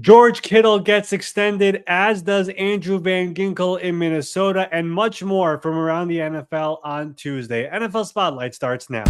George Kittle gets extended, as does Andrew Van Ginkel in Minnesota, and much more from around the NFL on Tuesday. NFL Spotlight starts now.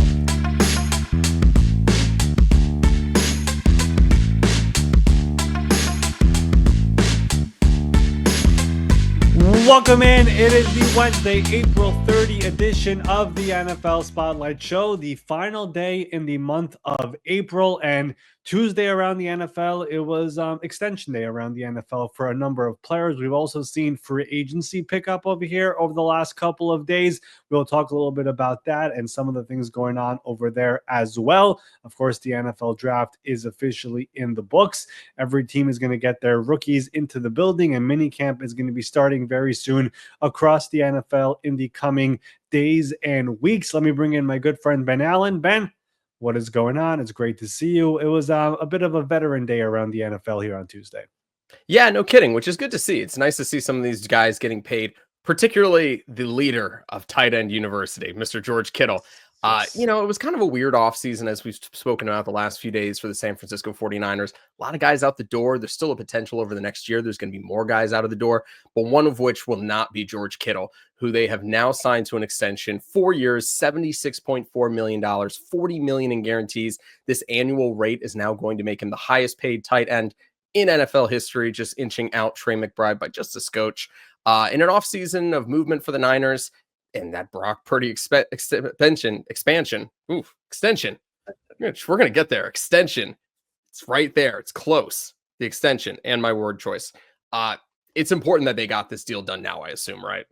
Welcome in. It is the Wednesday, April 30 edition of the NFL Spotlight Show, the final day in the month of April. And Tuesday around the NFL, it was extension day around the NFL for a number of players. We've also seen free agency pickup over here over the last couple of days. We'll talk a little bit about that and some of the things going on over there as well. Of course, the NFL draft is officially in the books. Every team is going to get their rookies into the building, and minicamp is going to be starting very soon across the NFL in the coming days and weeks. Let me bring in my good friend Ben Allen. Ben, what is going on? It's great to see you. It was a bit of a veteran day around the NFL here on Tuesday. Yeah, no kidding, which is good to see. It's nice to see some of these guys getting paid, particularly the leader of Tight End University, Mr. George Kittle. Yes. It was kind of a weird offseason, as we've spoken about the last few days for the San Francisco 49ers. A lot of guys out the door. There's still a potential over the next year. There's going to be more guys out of the door, but one of which will not be George Kittle, who they have now signed to an extension, 4 years, $76.4 million, $40 million in guarantees. This annual rate is now going to make him the highest paid tight end in NFL history, just inching out Trey McBride by just a scotch. In an offseason of movement for the Niners, and that Brock Purdy expansion. We're going to get there. Extension. It's right there. It's close. The extension and my word choice. It's important that they got this deal done now, I assume, right?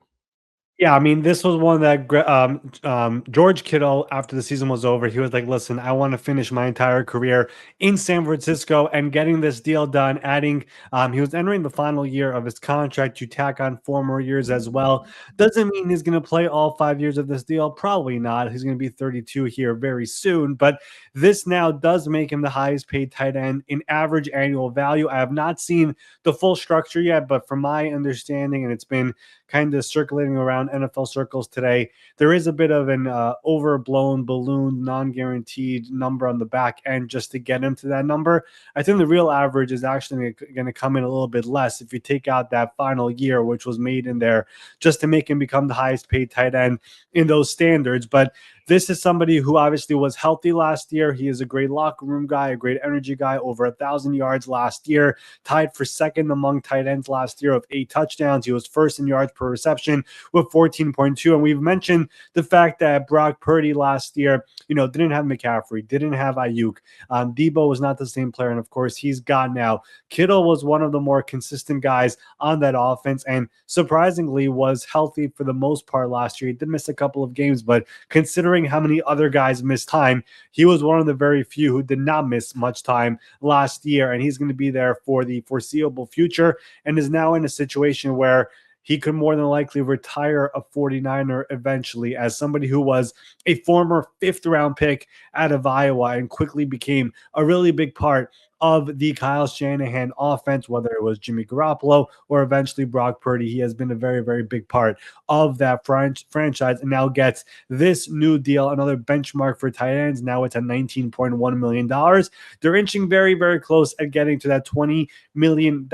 Yeah, I mean, this was one that George Kittle, after the season was over, he was like, listen, I want to finish my entire career in San Francisco, and getting this deal done, adding, he was entering the final year of his contract to tack on 4 more years as well. Doesn't mean he's going to play all 5 years of this deal. Probably not. He's going to be 32 here very soon, but this now does make him the highest paid tight end in average annual value. I have not seen the full structure yet, but from my understanding, and it's been kind of circulating around NFL circles today, there is a bit of an overblown balloon, non-guaranteed number on the back end just to get him to that number. I think the real average is actually going to come in a little bit less if you take out that final year, which was made in there just to make him become the highest paid tight end in those standards. But this is somebody who obviously was healthy last year. He is a great locker room guy, a great energy guy, over 1,000 yards last year, tied for second among tight ends last year of 8 touchdowns. He was first in yards per reception with 14.2. And we've mentioned the fact that Brock Purdy last year, didn't have McCaffrey, didn't have Ayuk. Debo was not the same player. And of course, he's gone now. Kittle was one of the more consistent guys on that offense, and surprisingly was healthy for the most part last year. He did miss a couple of games, but considering how many other guys missed time, he was one of the very few who did not miss much time last year, and he's going to be there for the foreseeable future, and is now in a situation where he could more than likely retire a 49er eventually, as somebody who was a former 5th-round pick out of Iowa and quickly became a really big part of the Kyle Shanahan offense, whether it was Jimmy Garoppolo or eventually Brock Purdy. He has been a very, very big part of that franchise, and now gets this new deal, another benchmark for tight ends. Now it's at $19.1 million. They're inching very, very close at getting to that $20 million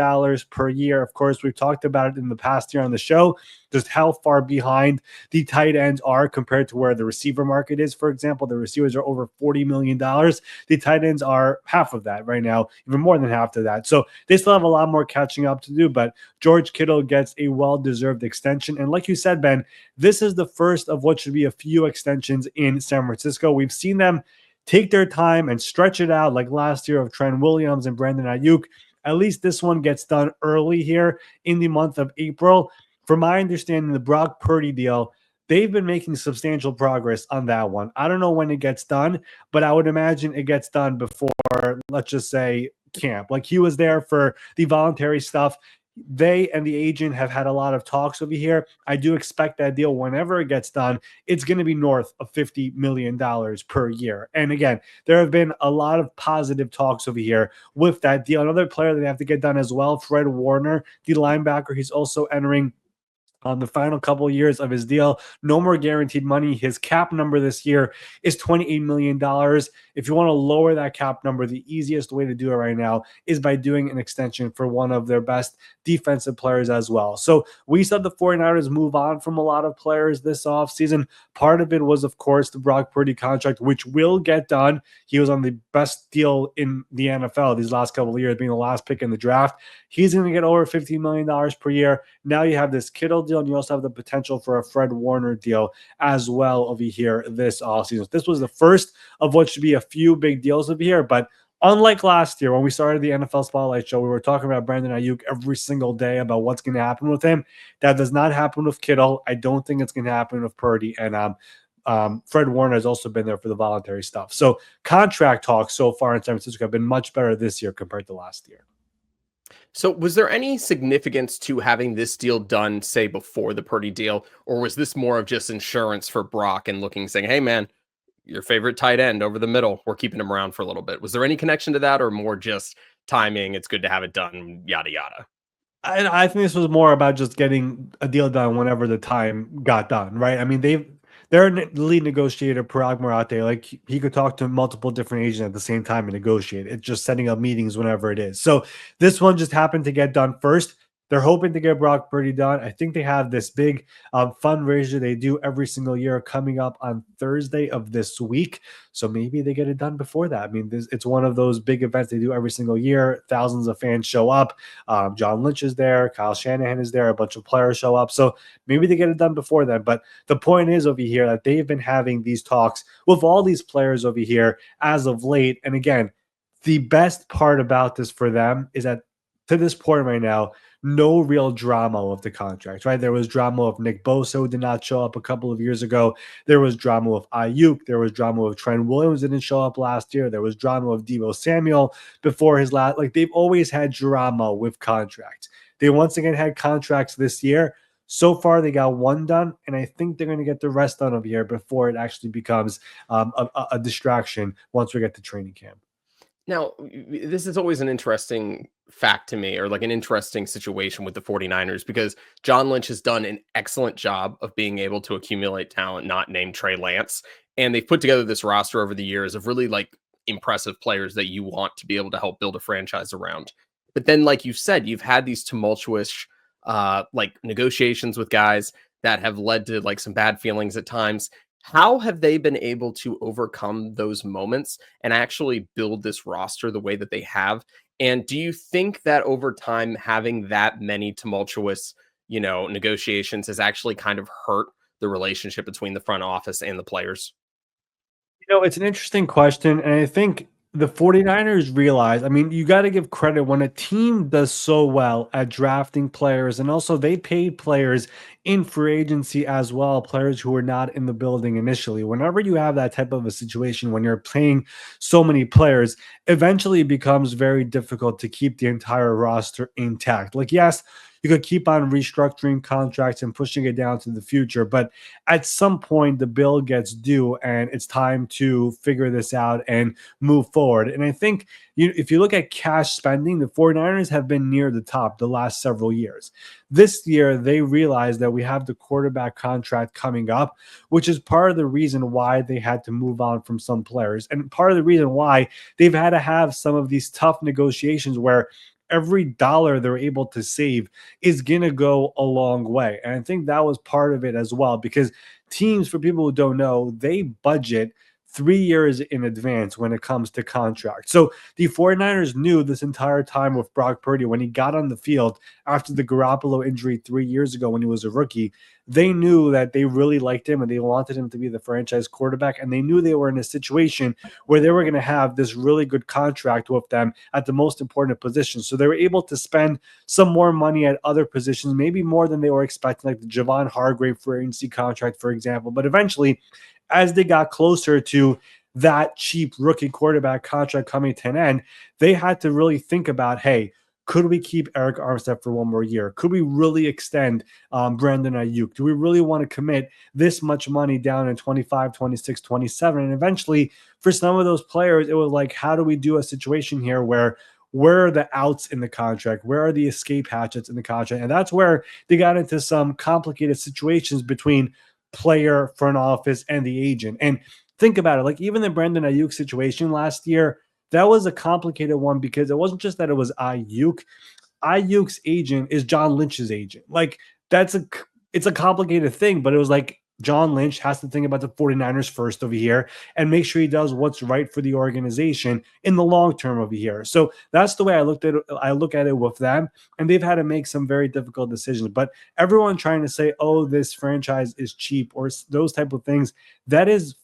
per year. Of course, we've talked about it in the past year on the show, just how far behind the tight ends are compared to where the receiver market is. For example, the receivers are over $40 million. The tight ends are half of that right now, even more than half of that. So they still have a lot more catching up to do, but George Kittle gets a well-deserved extension. And like you said, Ben, this is the first of what should be a few extensions in San Francisco. We've seen them take their time and stretch it out, like last year of Trent Williams and Brandon Ayuk. At least this one gets done early here in the month of April. From my understanding, the Brock Purdy deal, they've been making substantial progress on that one. I don't know when it gets done, but I would imagine it gets done before, let's just say, camp. Like, he was there for the voluntary stuff. They and the agent have had a lot of talks over here. I do expect that deal, whenever it gets done, it's going to be north of $50 million per year. And again, there have been a lot of positive talks over here with that deal. Another player that they have to get done as well, Fred Warner, the linebacker, he's also entering on the final couple of years of his deal. No more guaranteed money. His cap number this year is $28 million. If you want to lower that cap number, the easiest way to do it right now is by doing an extension for one of their best defensive players as well. So we saw the 49ers move on from a lot of players this offseason. Part of it was, of course, the Brock Purdy contract, which will get done. He was on the best deal in the NFL these last couple of years, being the last pick in the draft. He's going to get over $15 million per year. Now you have this Kittle deal, and you also have the potential for a Fred Warner deal as well over here this offseason. This was the first of what should be a few big deals over here, but unlike last year when we started the NFL Spotlight Show, we were talking about Brandon Ayuk every single day about what's going to happen with him. That does not happen with Kittle. I don't think it's going to happen with Purdy. And Fred Warner has also been there for the voluntary stuff. So contract talks so far in San Francisco have been much better this year compared to last year. So was there any significance to having this deal done, say, before the Purdy deal, or was this more of just insurance for Brock and looking, saying, hey, man, your favorite tight end over the middle, we're keeping him around for a little bit? Was there any connection to that, or more just timing? It's good to have it done, yada, yada. I think this was more about just getting a deal done whenever the time got done, right? I mean, their lead negotiator, Parag Marathe, like he could talk to multiple different agents at the same time and negotiate. It's just setting up meetings whenever it is. So this one just happened to get done first. They're hoping to get Brock Purdy done. I think they have this big fundraiser they do every single year coming up on Thursday of this week. So maybe they get it done before that. I mean, it's one of those big events they do every single year. Thousands of fans show up. John Lynch is there. Kyle Shanahan is there. A bunch of players show up. So maybe they get it done before then. But the point is over here that they've been having these talks with all these players over here as of late. And again, the best part about this for them is that to this point right now, no real drama of the contract, right? There was drama of Nick Bosa, who did not show up a couple of years ago. There was drama with Ayuk. There was drama with Trent Williams, didn't show up last year. There was drama with Deebo Samuel before his last. Like, they've always had drama with contracts. They once again had contracts this year. So far, they got one done, and I think they're going to get the rest done over here before it actually becomes a distraction once we get to training camp. Now, this is always an interesting fact to me, or like an interesting situation with the 49ers, because John Lynch has done an excellent job of being able to accumulate talent not named Trey Lance. And they've put together this roster over the years of really like impressive players that you want to be able to help build a franchise around. But then, like you said, you've had these tumultuous like negotiations with guys that have led to like some bad feelings at times. How have they been able to overcome those moments and actually build this roster the way that they have? And do you think that over time, having that many tumultuous, negotiations has actually kind of hurt the relationship between the front office and the players? It's an interesting question. And I think the 49ers realize, I mean, you got to give credit when a team does so well at drafting players, and also they paid players in free agency as well, players who were not in the building initially. Whenever you have that type of a situation, when you're paying so many players, eventually it becomes very difficult to keep the entire roster intact. Like, yes, you could keep on restructuring contracts and pushing it down to the future, but at some point the bill gets due and it's time to figure this out and move forward. And I think if you look at cash spending, the 49ers have been near the top the last several years. This year, they realized that we have the quarterback contract coming up, which is part of the reason why they had to move on from some players, and part of the reason why they've had to have some of these tough negotiations where every dollar they're able to save is going to go a long way. And I think that was part of it as well, because teams, for people who don't know, they budget 3 years in advance when it comes to contracts. So the 49ers knew this entire time with Brock Purdy, when he got on the field after the Garoppolo injury 3 years ago when he was a rookie, they knew that they really liked him and they wanted him to be the franchise quarterback. And they knew they were in a situation where they were going to have this really good contract with them at the most important position. So they were able to spend some more money at other positions, maybe more than they were expecting, like the Javon Hargrave free agency contract, for example. But eventually, as they got closer to that cheap rookie quarterback contract coming to an end, they had to really think about, hey, could we keep Eric Armstead for one more year? Could we really extend Brandon Ayuk? Do we really want to commit this much money down in 25, 26, 27? And eventually, for some of those players, it was like, how do we do a situation here where where are the outs in the contract? Where are the escape hatchets in the contract? And that's where they got into some complicated situations between player, front office, and the agent. And think about it, like even the Brandon Ayuk situation last year, that was a complicated one because it wasn't just that it was Ayuk. Ayuk's agent is John Lynch's agent. Like that's a it's a complicated thing, but it was like John Lynch has to think about the 49ers first over here and make sure he does what's right for the organization in the long term over here. So that's the way I looked at it. I look at it with them, and they've had to make some very difficult decisions. But everyone trying to say, "Oh, this franchise is cheap" or those type of things, that is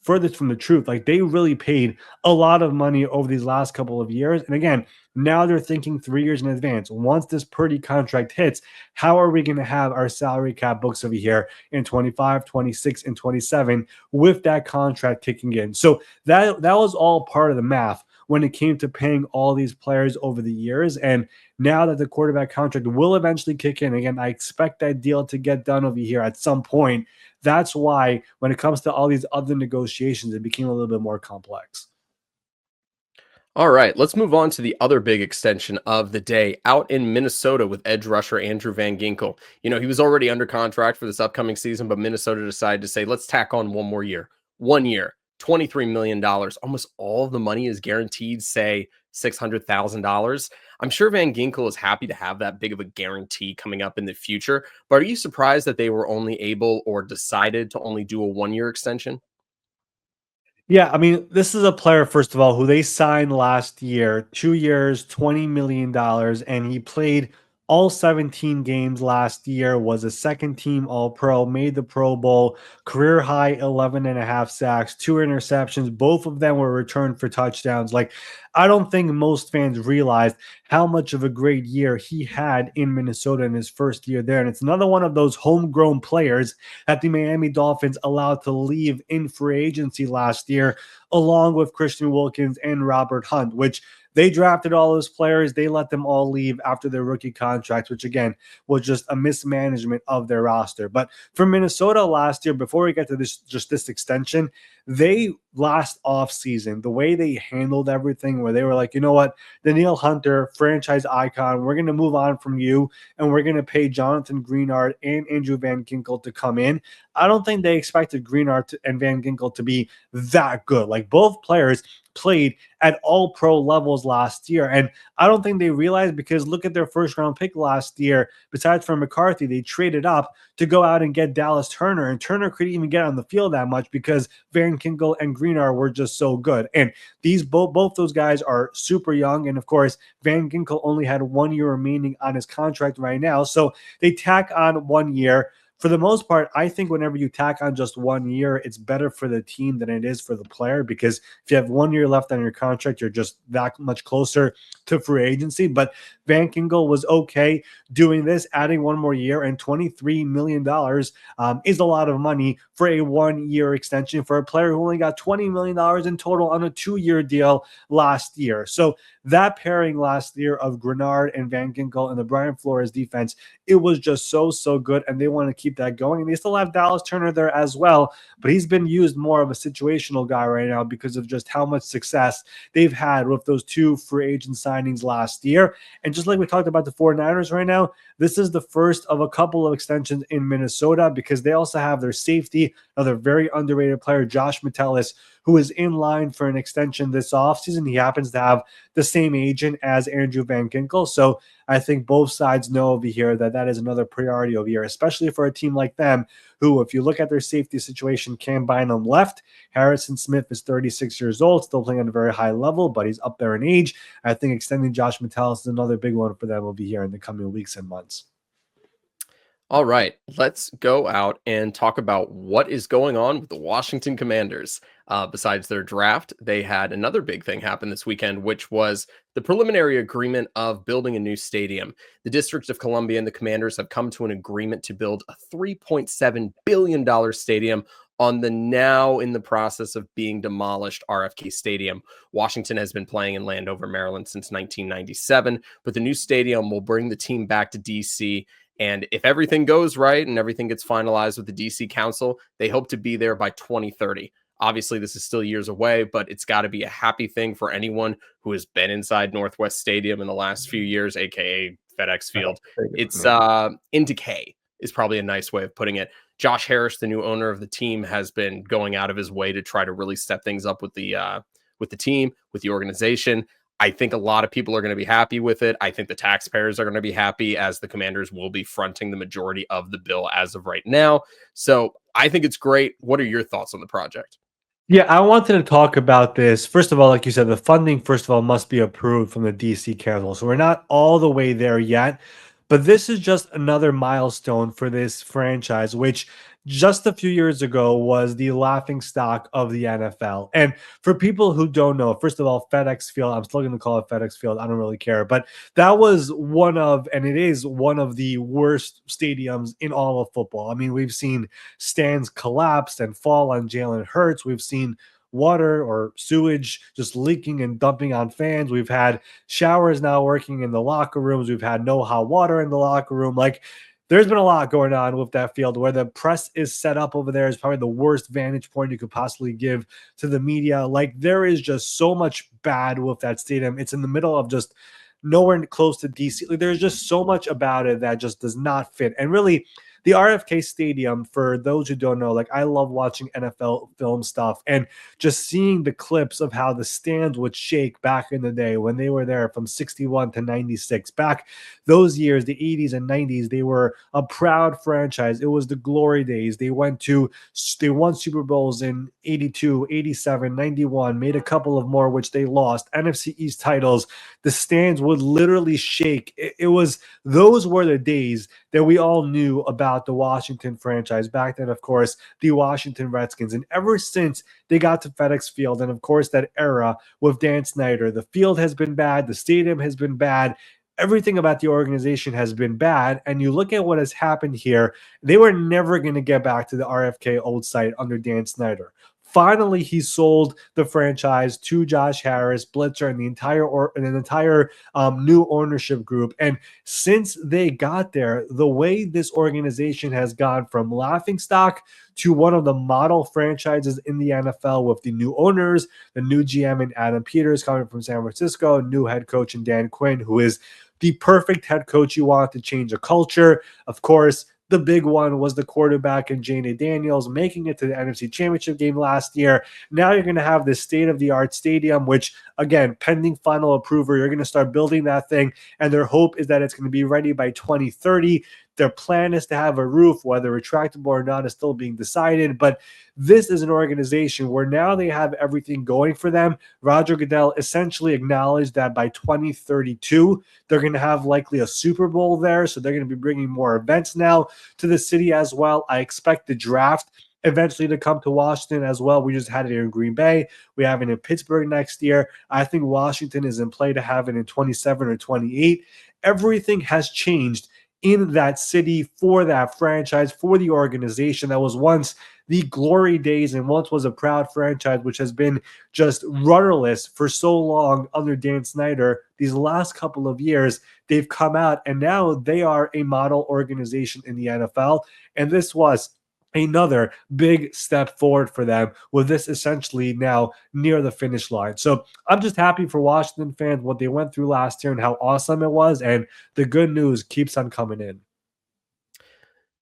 furthest from the truth. Like they really paid a lot of money over these last couple of years. And again, now they're thinking 3 years in advance. Once this Purdy contract hits, how are we going to have our salary cap books over here in 25, 26, and 27 with that contract kicking in? So that was all part of the math when it came to paying all these players over the years. And now that the quarterback contract will eventually kick in, again, I expect that deal to get done over here at some point. That's why when it comes to all these other negotiations, it became a little bit more complex. All right, let's move on to the other big extension of the day out in Minnesota with edge rusher Andrew Van Ginkel. You know, he was already under contract for this upcoming season, but Minnesota decided to say, let's tack on one more year. 1 year, $23 million. Almost all of the money is guaranteed, say $600,000. I'm sure Van Ginkel is happy to have that big of a guarantee coming up in the future, but are you surprised that they were only able or decided to only do a 1 year extension? Yeah, I mean, this is a player, first of all, who they signed last year, 2 years, $20 million, and he played all 17 games last year, was a second team All Pro, made the Pro Bowl, career high 11 and a half sacks, two interceptions. Both of them were returned for touchdowns. Like, I don't think most fans realized how much of a great year he had in Minnesota in his first year there. And it's another one of those homegrown players that the Miami Dolphins allowed to leave in free agency last year, along with Christian Wilkins and Robert Hunt, which they drafted all those players. They let them all leave after their rookie contracts, which again was just a mismanagement of their roster. But for Minnesota last year, before we get to this extension, they last off season, the way they handled everything, where they were like, you know what, Danielle Hunter, franchise icon, we're going to move on from you, and we're going to pay Jonathan Greenard and Andrew Van Ginkel to come in. I don't think they expected Greenard and Van Ginkel to be that good. Like both players played at all pro levels last year. And I don't think they realized, because look at their first round pick last year. Besides for McCarthy, they traded up to go out and get Dallas Turner. And Turner couldn't even get on the field that much because Van Ginkel and Greenard were just so good. And these both those guys are super young. And of course, Van Ginkel only had 1 year remaining on his contract right now. So they tack on 1 year. For the most part, I think whenever you tack on just 1 year, it's better for the team than it is for the player, because if you have 1 year left on your contract, you're just that much closer to free agency. But Van Ginkel was okay doing this, adding 1 more year, and $23 million is a lot of money for a 1 year extension for a player who only got $20 million in total on a 2 year deal last year. So that pairing last year of Grenard and Van Ginkel and the Brian Flores defense, it was just so good, and they want to keep that going. And they still have Dallas Turner there as well, but he's been used more of a situational guy right now because of just how much success they've had with those 2 free agent signings last year. And just like we talked about the 49ers right now, this is the first of a couple of extensions in Minnesota, because they also have their safety, another very underrated player, Josh Metellus, who is in line for an extension this offseason. He happens to have the same agent as Andrew Van Ginkel. So I think both sides know over here that that is another priority over here, especially for a team like them, who, if you look at their safety situation, Cam Bynum left. Harrison Smith is 36 years old, still playing at a very high level, but he's up there in age. I think extending Josh Metellus is another big one for them over here in the coming weeks and months. All right, let's go out and talk about what is going on with the Washington Commanders. Besides their draft, they had another big thing happen this weekend, which was the preliminary agreement of building a new stadium. The District of Columbia and the Commanders have come to an agreement to build a $3.7 billion stadium on the now in the process of being demolished RFK Stadium. Washington has been playing in Landover, Maryland since 1997, but the new stadium will bring the team back to DC. And if everything goes right and everything gets finalized with the DC Council, they hope to be there by 2030. Obviously, this is still years away, but it's got to be a happy thing for anyone who has been inside Northwest Stadium in the last few years, aka FedEx Field. It's in decay is probably a nice way of putting it. Josh Harris, the new owner of the team, has been going out of his way to try to really step things up with the team, with the organization. I think a lot of people are going to be happy with it. I think the taxpayers are going to be happy, as the Commanders will be fronting the majority of the bill as of right now. So I think it's great. What are your thoughts on the project? Yeah, I wanted to talk about this. First of all, like you said, the funding, first of all, must be approved from the DC Council. So we're not all the way there yet, but this is just another milestone for this franchise, which just a few years ago was the laughing stock of the NFL. And for people who don't know, first of all, FedEx Field, I'm still going to call it FedEx Field. I don't really care, but that was one of, and it is one of the worst stadiums in all of football. I mean, we've seen stands collapsed and fall on Jalen Hurts. We've seen water or sewage just leaking and dumping on fans. We've had showers now working in the locker rooms. We've had no hot water in the locker room. Like, there's been a lot going on with that field. Where the press is set up over there is probably the worst vantage point you could possibly give to the media. Like, there is just so much bad with that stadium. It's in the middle of just nowhere close to DC. Like, there's just so much about it that just does not fit. And really, the RFK Stadium, for those who don't know, like, I love watching NFL film stuff and just seeing the clips of how the stands would shake back in the day when they were there from 61 to 96. Back those years, the 80s and 90s, they were a proud franchise. It was the glory days. They won Super Bowls in 82, 87, 91, made a couple of more, which they lost. NFC East titles. The stands would literally shake. Those were the days that we all knew about the Washington franchise. Back then, of course, the Washington Redskins. And ever since they got to FedEx Field, and of course that era with Dan Snyder, the field has been bad, the stadium has been bad, everything about the organization has been bad. And you look at what has happened here, they were never going to get back to the RFK old site under Dan Snyder. Finally, he sold the franchise to Josh Harris, Blitzer, and the entire new ownership group. And since they got there, the way this organization has gone from laughingstock to one of the model franchises in the NFL, with the new owners, the new GM and Adam Peters coming from San Francisco, new head coach and Dan Quinn, who is the perfect head coach you want to change a culture. Of course, the big one was the quarterback in Jane Daniels making it to the NFC Championship game last year. Now you're going to have this state-of-the-art stadium, which, again, pending final approval, you're going to start building that thing, and their hope is that it's going to be ready by 2030. Their plan is to have a roof, whether retractable or not is still being decided. But this is an organization where now they have everything going for them. Roger Goodell essentially acknowledged that by 2032, they're going to have likely a Super Bowl there. So they're going to be bringing more events now to the city as well. I expect the draft eventually to come to Washington as well. We just had it in Green Bay. We have it in Pittsburgh next year. I think Washington is in play to have it in 27 or 28. Everything has changed in that city for that franchise, for the organization that was once the glory days and once was a proud franchise, which has been just rudderless for so long under Dan Snyder. These last couple of years, they've come out and now they are a model organization in the NFL. And this was another big step forward for them, with this essentially now near the finish line. So I'm just happy for Washington fans, what they went through last year and how awesome it was. And the good news keeps on coming in.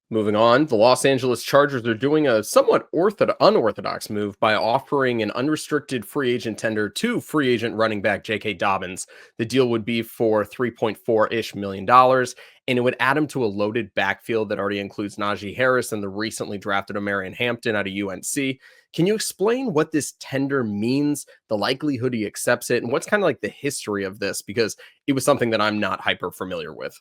Moving on, the Los Angeles Chargers are doing a somewhat unorthodox move by offering an unrestricted free agent tender to free agent running back J.K. Dobbins. The deal would be for $3.4-ish million, and it would add him to a loaded backfield that already includes Najee Harris and the recently drafted Omarion Hampton out of UNC. Can you explain what this tender means, the likelihood he accepts it, and what's kind of like the history of this? Because it was something that I'm not hyper familiar with.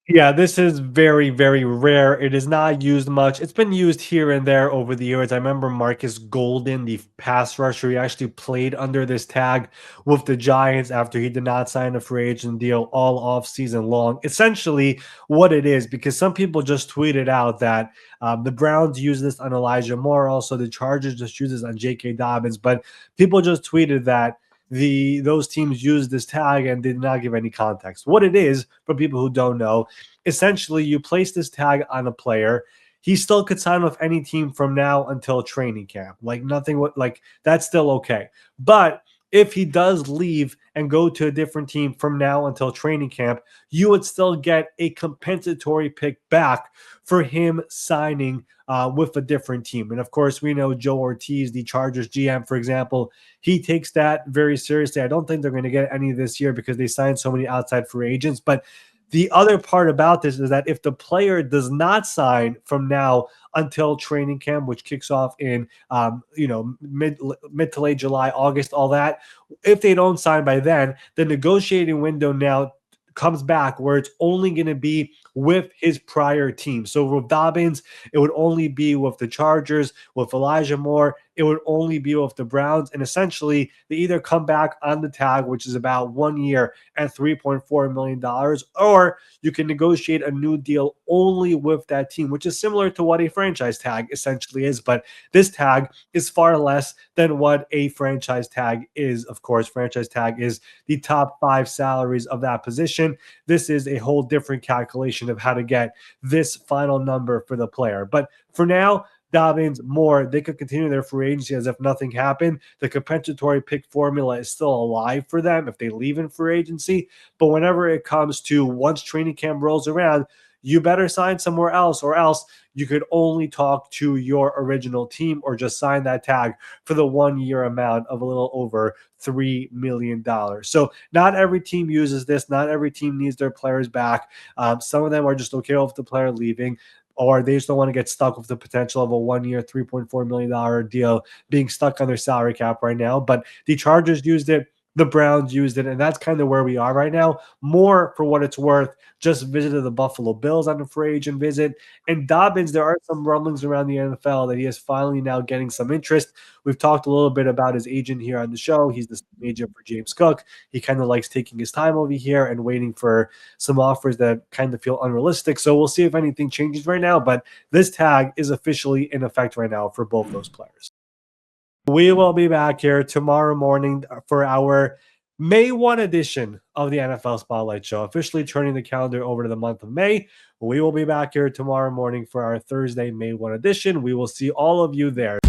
Yeah, this is very, very rare. It is not used much. It's been used here and there over the years. I remember Marcus Golden, the pass rusher, he actually played under this tag with the Giants after he did not sign a free agent deal all off season long. Essentially, what it is, because some people just tweeted out that the Browns use this on Elijah Moore, also the Chargers just use this on J.K. Dobbins, but people just tweeted that those teams used this tag and did not give any context. What it is, for people who don't know, essentially you place this tag on a player. he still could sign with any team from now until training camp. Like nothing would like that's still okay. But if he does leave and go to a different team from now until training camp, you would still get a compensatory pick back for him signing with a different team. And of course, we know Joe Ortiz, the Chargers GM, for example, he takes that very seriously. I don't think they're going to get any this year because they signed so many outside free agents. But the other part about this is that if the player does not sign from now until training camp, which kicks off in mid to late July, August, all that, if they don't sign by then, the negotiating window now comes back where it's only going to be with his prior team. So with Dobbins, it would only be with the Chargers. With Elijah Moore, it would only be with the Browns. And essentially, they either come back on the tag, which is about 1 year at $3.4 million, or you can negotiate a new deal only with that team, which is similar to what a franchise tag essentially is. But this tag is far less than what a franchise tag is. Of course, franchise tag is the top 5 salaries of that position. This is a whole different calculation of how to get this final number for the player. But for now, Dobbins, Moore, they could continue their free agency as if nothing happened. The compensatory pick formula is still alive for them if they leave in free agency. But whenever it comes to once training camp rolls around, you better sign somewhere else, or else you could only talk to your original team or just sign that tag for the 1 year amount of a little over $3 million. So not every team uses this. Not every team needs their players back. Some of them are just okay with the player leaving, or they just don't want to get stuck with the potential of a 1 year, $3.4 million deal being stuck on their salary cap right now. But the Chargers used it. The Browns used it, and that's kind of where we are right now. More, for what it's worth, just visited the Buffalo Bills on a free agent visit. And Dobbins, there are some rumblings around the NFL that he is finally now getting some interest. We've talked a little bit about his agent here on the show. He's the agent for James Cook. He kind of likes taking his time over here and waiting for some offers that kind of feel unrealistic. So we'll see if anything changes right now. But this tag is officially in effect right now for both those players. We will be back here tomorrow morning for our May 1 edition of the NFL Spotlight Show, officially turning the calendar over to the month of May. We will be back here tomorrow morning for our Thursday, May 1 edition. We will see all of you there.